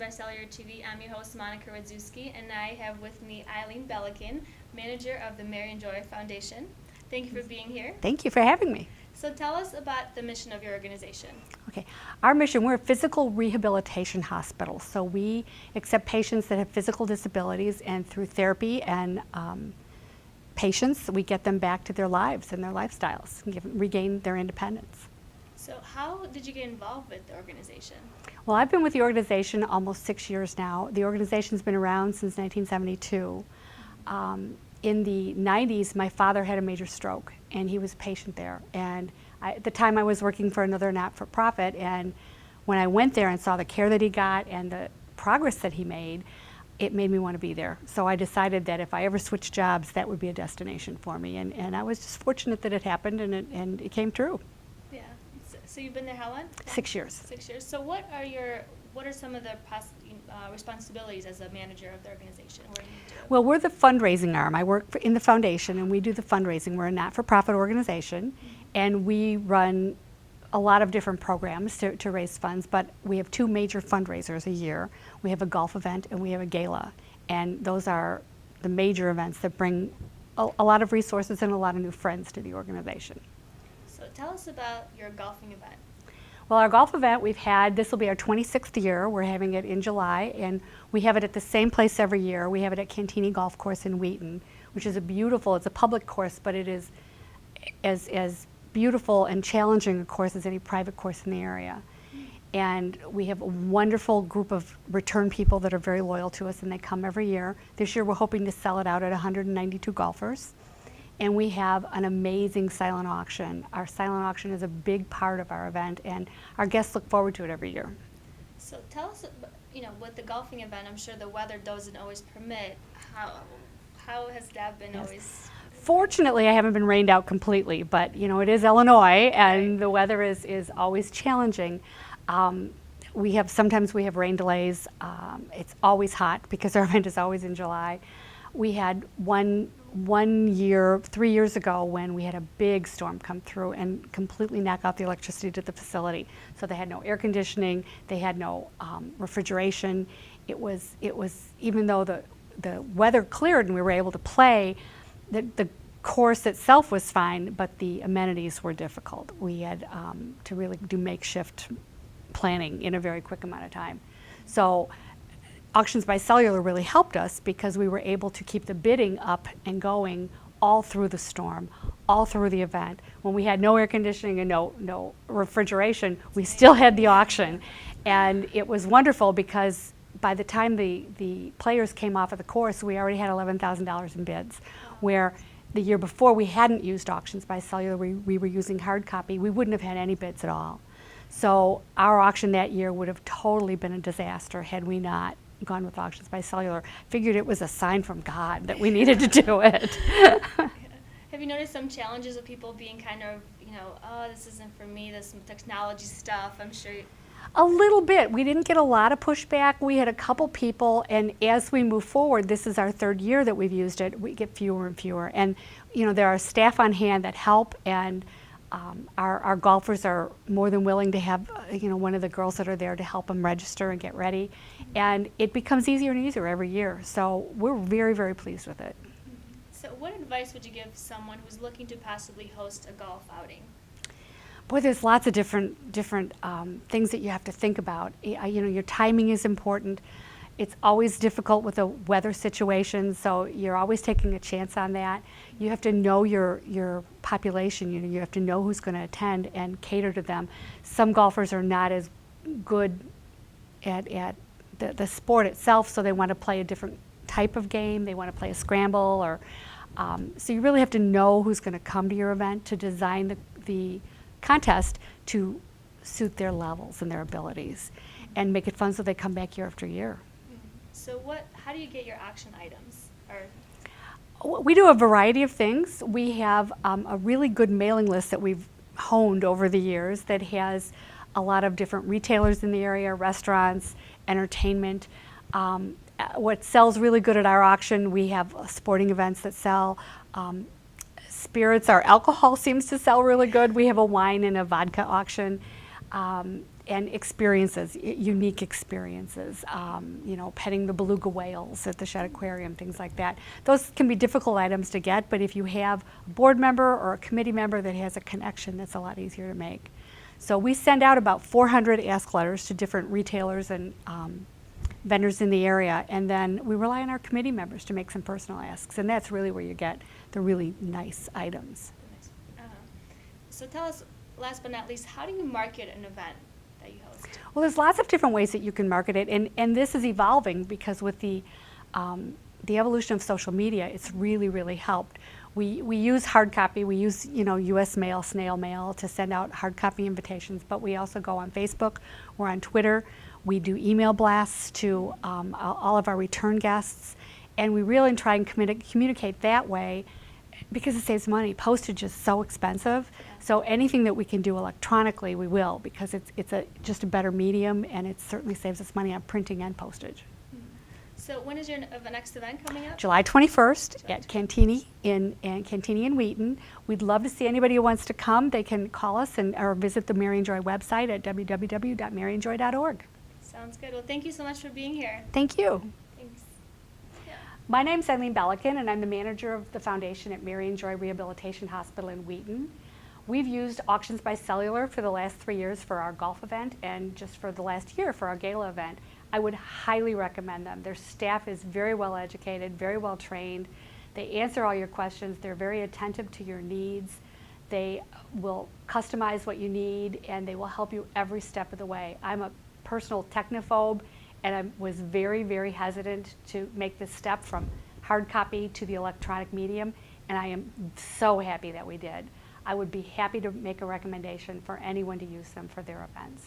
by Cellular TV. I'm your host, Monica Radzewski, and I have with me Eileen Belikin, manager of the Marion Joy Foundation. Thank you for being here. Thank you for having me. So tell us about the mission of your organization. Okay, our mission, we're a physical rehabilitation hospital, so we accept patients that have physical disabilities, and through therapy and patients, we get them back to their lives and their lifestyles and regain their independence. So how did you get involved with the organization? Well, I've been with the organization almost 6 years now. The organization's been around since 1972. In the 90s, my father had a major stroke, and he was a patient there. And at the time, I was working for another not-for-profit, and when I went there and saw the care that he got and the progress that he made, it made me want to be there. So I decided that if I ever switched jobs, that would be a destination for me. And I was just fortunate that it happened, and it came true. Yeah. So you've been there how long? 6 years. 6 years. So what are some of the responsibilities as a manager of the organization? What do you do? Well, we're the fundraising arm. I work in the foundation, and we do the fundraising. We're a not-for-profit organization, and we run a lot of different programs to raise funds, but we have two major fundraisers a year. We have a golf event and we have a gala, and those are the major events that bring a lot of resources and a lot of new friends to the organization. So tell us about your golfing event. Well, our golf event this will be our 26th year. We're having it in July, and we have it at the same place every year. We have it at Cantini Golf Course in Wheaton, which is it's a public course, but it is as beautiful and challenging a course as any private course in the area. And we have a wonderful group of return people that are very loyal to us, and they come every year. This year we're hoping to sell it out at 192 golfers. And we have an amazing silent auction. Our silent auction is a big part of our event, and our guests look forward to it every year. So tell us, with the golfing event, I'm sure the weather doesn't always permit. How has that been always? Fortunately, I haven't been rained out completely, but it is Illinois, and the weather is always challenging. Sometimes we have rain delays. It's always hot because our event is always in July. We had one year, 3 years ago, when we had a big storm come through and completely knock out the electricity to the facility. So they had no air conditioning, they had no refrigeration. It was even though the weather cleared and we were able to play, the course itself was fine, but the amenities were difficult. We had to really do makeshift planning in a very quick amount of time. So Auctions by Cellular really helped us because we were able to keep the bidding up and going all through the storm, all through the event. When we had no air conditioning and no refrigeration, we still had the auction. And it was wonderful because by the time the players came off of the course, we already had $11,000 in bids, where the year before we hadn't used Auctions by Cellular, we were using hard copy. We wouldn't have had any bids at all. So our auction that year would have totally been a disaster had we not gone with Auctions by Cellular. Figured it was a sign from God that we needed to do it. Have you noticed some challenges of people being kind of, oh, this isn't for me, this some technology stuff, I'm sure A little bit. We didn't get a lot of pushback. We had a couple people, and as we move forward, this is our third year that we've used it, we get fewer and fewer. And there are staff on hand that help, and our golfers are more than willing to have one of the girls that are there to help them register and get ready. And it becomes easier and easier every year. So we're very, very pleased with it. So what advice would you give someone who's looking to possibly host a golf outing? Boy, there's lots of different things that you have to think about. Your timing is important. It's always difficult with the weather situation, so you're always taking a chance on that. You have to know your population. You have to know who's going to attend and cater to them. Some golfers are not as good at the sport itself, so they want to play a different type of game. They want to play a scramble, or so you really have to know who's going to come to your event to design the contest to suit their levels and their abilities, and make it fun so they come back year after year. So how do you get your auction items? We do a variety of things. We have a really good mailing list that we've honed over the years that has a lot of different retailers in the area, restaurants, entertainment. What sells really good at our auction, we have sporting events that sell. Spirits, our alcohol seems to sell really good. We have a wine and a vodka auction. and experiences, unique experiences, you know, petting the beluga whales at the Shedd Aquarium, things like that. Those can be difficult items to get, but if you have a board member or a committee member that has a connection, that's a lot easier to make. So we send out about 400 ask letters to different retailers and vendors in the area, and then we rely on our committee members to make some personal asks, and that's really where you get the really nice items. So tell us, last but not least, how do you market an event that you host? Well, there's lots of different ways that you can market it, and this is evolving because with the evolution of social media, it's really, really helped. We use hard copy, we use, you know, U.S. mail, snail mail to send out hard copy invitations, but we also go on Facebook, we're on Twitter, we do email blasts to all of our return guests, and we really try and communicate that way because it saves money. Postage is so expensive, so anything that we can do electronically, we will, because it's just a better medium, and it certainly saves us money on printing and postage. So when is your next event coming up? July 21st at Cantini in Wheaton. We'd love to see anybody who wants to come. They can call us or visit the Marion Joy website at www.marionjoy.org. Sounds good. Well, thank you so much for being here. Thank you. Thanks. My name's Eileen Bellikin, and I'm the manager of the foundation at Marion Joy Rehabilitation Hospital in Wheaton. We've used Auctions by Cellular for the last 3 years for our golf event and just for the last year for our gala event. I would highly recommend them. Their staff is very well educated, very well trained. They answer all your questions. They're very attentive to your needs. They will customize what you need, and they will help you every step of the way. I'm a personal technophobe, and I was very, very hesitant to make this step from hard copy to the electronic medium, and I am so happy that we did. I would be happy to make a recommendation for anyone to use them for their events.